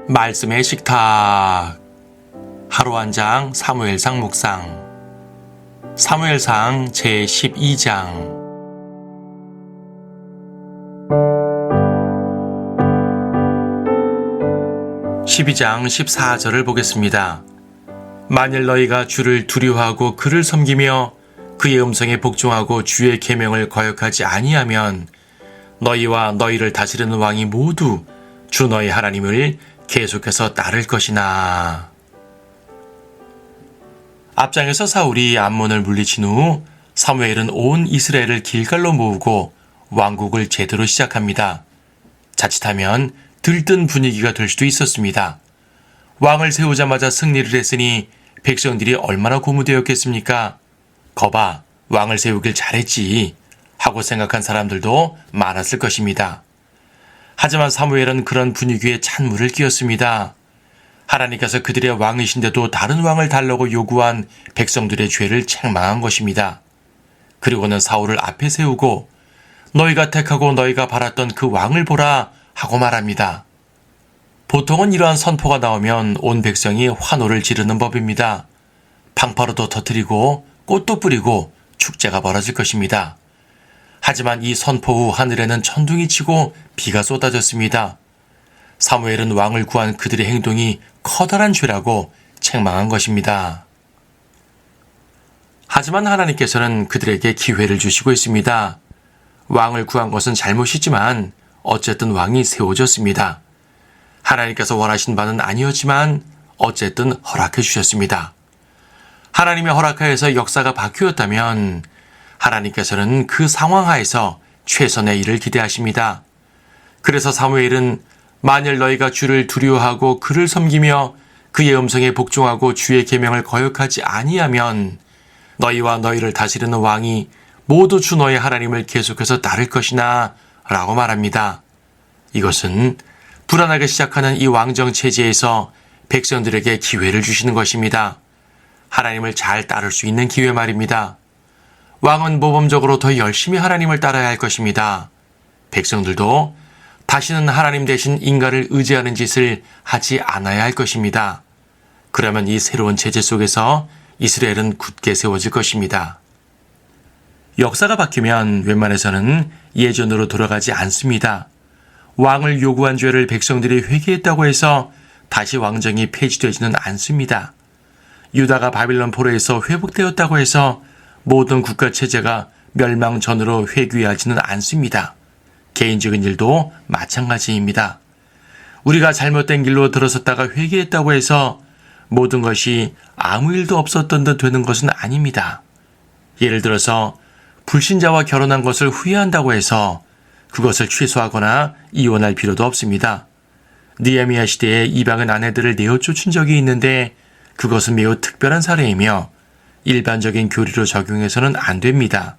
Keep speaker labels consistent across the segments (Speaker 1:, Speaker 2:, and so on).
Speaker 1: 말씀의 식탁. 하루 한 장 사무엘상 묵상. 사무엘상 제12장. 12장 14절을 보겠습니다. 만일 너희가 주를 두려워하고 그를 섬기며 그의 음성에 복종하고 주의 계명을 거역하지 아니하면 너희와 너희를 다스리는 왕이 모두 주 너희 하나님을 계속해서 따를 것이나. 앞장에서 사울이 암몬을 물리친 후 사무엘은 온 이스라엘을 길갈로 모으고 왕국을 제대로 시작합니다. 자칫하면 들뜬 분위기가 될 수도 있었습니다. 왕을 세우자마자 승리를 했으니 백성들이 얼마나 고무되었겠습니까? 거봐, 왕을 세우길 잘했지 하고 생각한 사람들도 많았을 것입니다. 하지만 사무엘은 그런 분위기에 찬물을 끼얹습니다. 하나님께서 그들의 왕이신데도 다른 왕을 달라고 요구한 백성들의 죄를 책망한 것입니다. 그리고는 사울을 앞에 세우고 너희가 택하고 너희가 바랐던 그 왕을 보라 하고 말합니다. 보통은 이러한 선포가 나오면 온 백성이 환호를 지르는 법입니다. 방파로도 터뜨리고 꽃도 뿌리고 축제가 벌어질 것입니다. 하지만 이 선포 후 하늘에는 천둥이 치고 비가 쏟아졌습니다. 사무엘은 왕을 구한 그들의 행동이 커다란 죄라고 책망한 것입니다. 하지만 하나님께서는 그들에게 기회를 주시고 있습니다. 왕을 구한 것은 잘못이지만 어쨌든 왕이 세워졌습니다. 하나님께서 원하신 바는 아니었지만 어쨌든 허락해 주셨습니다. 하나님의 허락하에서 역사가 바뀌었다면 하나님께서는 그 상황 하에서 최선의 일을 기대하십니다. 그래서 사무엘은 만일 너희가 주를 두려워하고 그를 섬기며 그의 음성에 복종하고 주의 계명을 거역하지 아니하면 너희와 너희를 다스리는 왕이 모두 주 너희 하나님을 계속해서 따를 것이나 라고 말합니다. 이것은 불안하게 시작하는 이 왕정 체제에서 백성들에게 기회를 주시는 것입니다. 하나님을 잘 따를 수 있는 기회 말입니다. 왕은 모범적으로 더 열심히 하나님을 따라야 할 것입니다. 백성들도 다시는 하나님 대신 인간을 의지하는 짓을 하지 않아야 할 것입니다. 그러면 이 새로운 체제 속에서 이스라엘은 굳게 세워질 것입니다. 역사가 바뀌면 웬만해서는 예전으로 돌아가지 않습니다. 왕을 요구한 죄를 백성들이 회개했다고 해서 다시 왕정이 폐지되지는 않습니다. 유다가 바빌론 포로에서 회복되었다고 해서 모든 국가 체제가 멸망 전으로 회귀하지는 않습니다. 개인적인 일도 마찬가지입니다. 우리가 잘못된 길로 들어섰다가 회개했다고 해서 모든 것이 아무 일도 없었던 듯 되는 것은 아닙니다. 예를 들어서 불신자와 결혼한 것을 후회한다고 해서 그것을 취소하거나 이혼할 필요도 없습니다. 느헤미야 시대에 이방인 아내들을 내어쫓은 적이 있는데 그것은 매우 특별한 사례이며 일반적인 교리로 적용해서는 안 됩니다.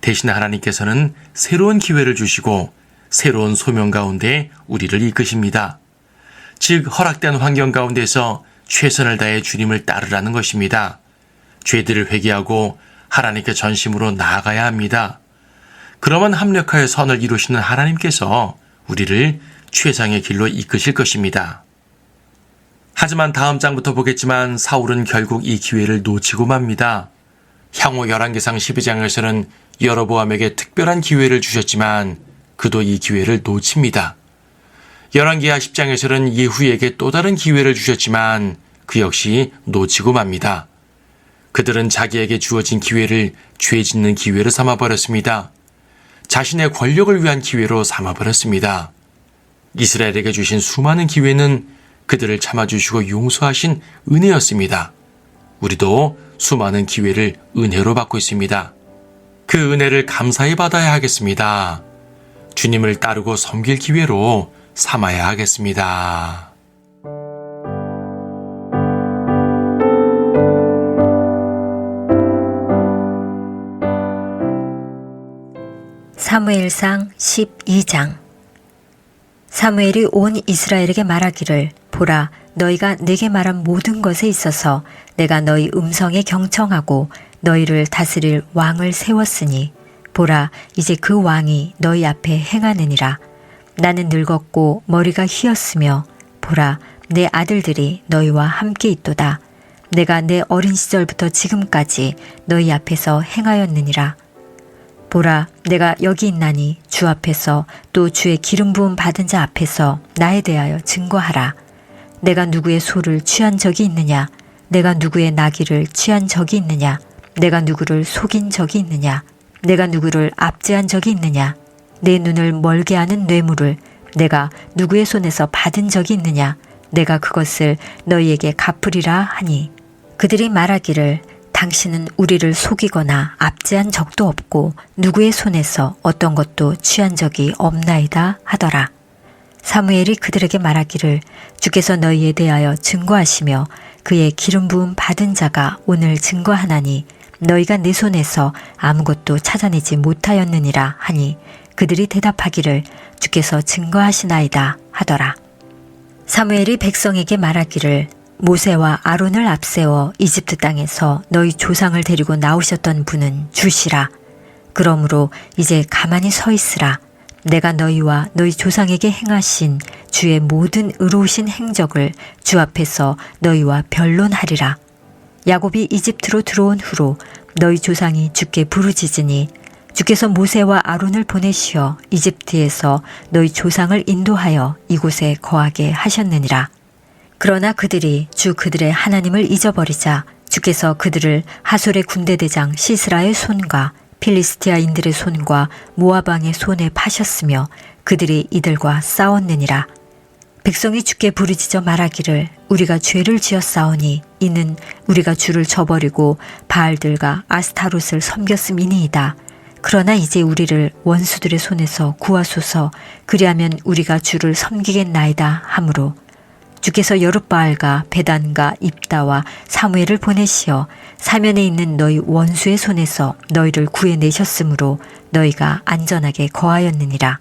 Speaker 1: 대신 하나님께서는 새로운 기회를 주시고 새로운 소명 가운데 우리를 이끄십니다. 즉 허락된 환경 가운데서 최선을 다해 주님을 따르라는 것입니다. 죄들을 회개하고 하나님께 전심으로 나아가야 합니다. 그러면 합력하여 선을 이루시는 하나님께서 우리를 최상의 길로 이끄실 것입니다. 하지만 다음 장부터 보겠지만 사울은 결국 이 기회를 놓치고 맙니다. 향후 열왕기상 12장에서는 여로보암에게 특별한 기회를 주셨지만 그도 이 기회를 놓칩니다. 열왕기하 10장에서는 예후에게 또 다른 기회를 주셨지만 그 역시 놓치고 맙니다. 그들은 자기에게 주어진 기회를 죄 짓는 기회로 삼아버렸습니다. 자신의 권력을 위한 기회로 삼아버렸습니다. 이스라엘에게 주신 수많은 기회는 그들을 참아주시고 용서하신 은혜였습니다. 우리도 수많은 기회를 은혜로 받고 있습니다. 그 은혜를 감사히 받아야 하겠습니다. 주님을 따르고 섬길 기회로 삼아야 하겠습니다.
Speaker 2: 사무엘상 12장. 사무엘이 온 이스라엘에게 말하기를 보라, 너희가 내게 말한 모든 것에 있어서 내가 너희 음성에 경청하고 너희를 다스릴 왕을 세웠으니 보라, 이제 그 왕이 너희 앞에 행하느니라. 나는 늙었고 머리가 휘었으며 보라, 내 아들들이 너희와 함께 있도다. 내가 내 어린 시절부터 지금까지 너희 앞에서 행하였느니라. 보라, 내가 여기 있나니 주 앞에서 또 주의 기름 부음 받은 자 앞에서 나에 대하여 증거하라. 내가 누구의 소를 취한 적이 있느냐? 내가 누구의 나귀를 취한 적이 있느냐? 내가 누구를 속인 적이 있느냐? 내가 누구를 압제한 적이 있느냐? 내 눈을 멀게 하는 뇌물을 내가 누구의 손에서 받은 적이 있느냐? 내가 그것을 너희에게 갚으리라 하니, 그들이 말하기를 당신은 우리를 속이거나 압제한 적도 없고 누구의 손에서 어떤 것도 취한 적이 없나이다 하더라. 사무엘이 그들에게 말하기를 주께서 너희에 대하여 증거하시며 그의 기름 부음 받은 자가 오늘 증거하나니 너희가 내 손에서 아무것도 찾아내지 못하였느니라 하니, 그들이 대답하기를 주께서 증거하시나이다 하더라. 사무엘이 백성에게 말하기를 모세와 아론을 앞세워 이집트 땅에서 너희 조상을 데리고 나오셨던 분은 주시라. 그러므로 이제 가만히 서 있으라. 내가 너희와 너희 조상에게 행하신 주의 모든 의로우신 행적을 주 앞에서 너희와 변론하리라. 야곱이 이집트로 들어온 후로 너희 조상이 주께 부르짖으니 주께서 모세와 아론을 보내시어 이집트에서 너희 조상을 인도하여 이곳에 거하게 하셨느니라. 그러나 그들이 주 그들의 하나님을 잊어버리자 주께서 그들을 하솔의 군대대장 시스라의 손과 필리스티아인들의 손과 모압 왕의 손에 파셨으며 그들이 이들과 싸웠느니라. 백성이 주께 부르짖어 말하기를 우리가 죄를 지었사오니 이는 우리가 주를 저버리고 바알들과 아스타롯을 섬겼음이니이다. 그러나 이제 우리를 원수들의 손에서 구하소서. 그리하면 우리가 주를 섬기겠나이다 하므로 주께서 여룻바알과 베단과 입다와 사무엘을 보내시어 사면에 있는 너희 원수의 손에서 너희를 구해내셨으므로 너희가 안전하게 거하였느니라.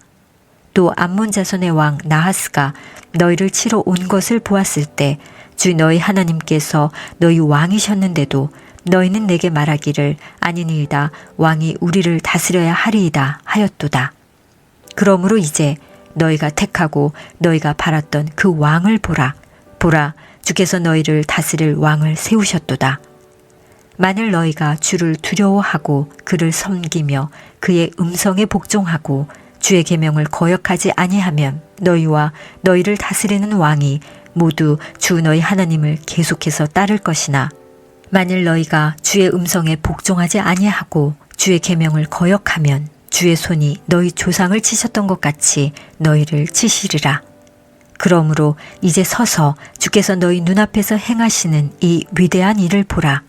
Speaker 2: 또 암몬 자손의 왕 나하스가 너희를 치러 온 것을 보았을 때 주 너희 하나님께서 너희 왕이셨는데도 너희는 내게 말하기를 아니니이다 왕이 우리를 다스려야 하리이다 하였도다. 그러므로 이제 너희가 택하고 너희가 바랐던 그 왕을 보라. 보라, 주께서 너희를 다스릴 왕을 세우셨도다. 만일 너희가 주를 두려워하고 그를 섬기며 그의 음성에 복종하고 주의 계명을 거역하지 아니하면 너희와 너희를 다스리는 왕이 모두 주 너희 하나님을 계속해서 따를 것이나, 만일 너희가 주의 음성에 복종하지 아니하고 주의 계명을 거역하면 주의 손이 너희 조상을 치셨던 것 같이 너희를 치시리라. 그러므로 이제 서서 주께서 너희 눈앞에서 행하시는 이 위대한 일을 보라.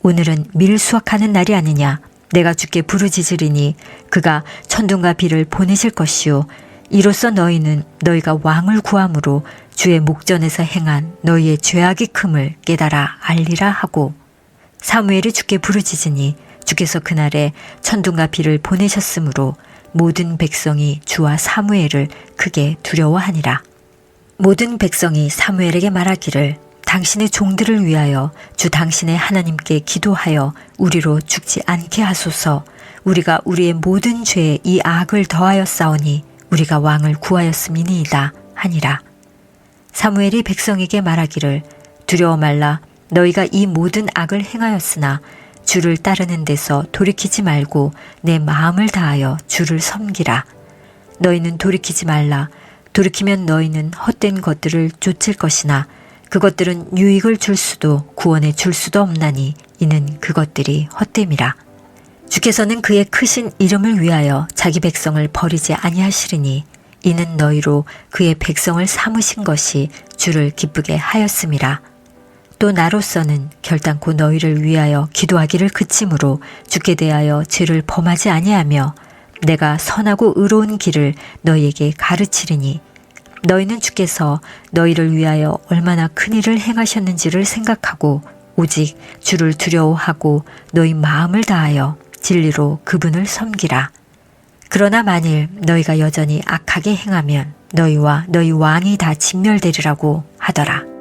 Speaker 2: 오늘은 밀 수확하는 날이 아니냐. 내가 주께 부르짖으리니 그가 천둥과 비를 보내실 것이요 이로써 너희는 너희가 왕을 구함으로 주의 목전에서 행한 너희의 죄악이 큼을 깨달아 알리라 하고, 사무엘이 주께 부르짖으니 주께서 그날에 천둥과 비를 보내셨으므로 모든 백성이 주와 사무엘을 크게 두려워하니라. 모든 백성이 사무엘에게 말하기를 당신의 종들을 위하여 주 당신의 하나님께 기도하여 우리로 죽지 않게 하소서. 우리가 우리의 모든 죄에 이 악을 더하였사오니 우리가 왕을 구하였음이니이다 하니라. 사무엘이 백성에게 말하기를 두려워 말라. 너희가 이 모든 악을 행하였으나 주를 따르는 데서 돌이키지 말고 내 마음을 다하여 주를 섬기라. 너희는 돌이키지 말라. 돌이키면 너희는 헛된 것들을 쫓을 것이나 그것들은 유익을 줄 수도 구원에 줄 수도 없나니 이는 그것들이 헛됨이라. 주께서는 그의 크신 이름을 위하여 자기 백성을 버리지 아니하시리니 이는 너희로 그의 백성을 삼으신 것이 주를 기쁘게 하였음이라. 또 나로서는 결단코 너희를 위하여 기도하기를 그치므로 주께 대하여 죄를 범하지 아니하며 내가 선하고 의로운 길을 너희에게 가르치리니 너희는 주께서 너희를 위하여 얼마나 큰 일을 행하셨는지를 생각하고 오직 주를 두려워하고 너희 마음을 다하여 진리로 그분을 섬기라. 그러나 만일 너희가 여전히 악하게 행하면 너희와 너희 왕이 다 진멸되리라고 하더라.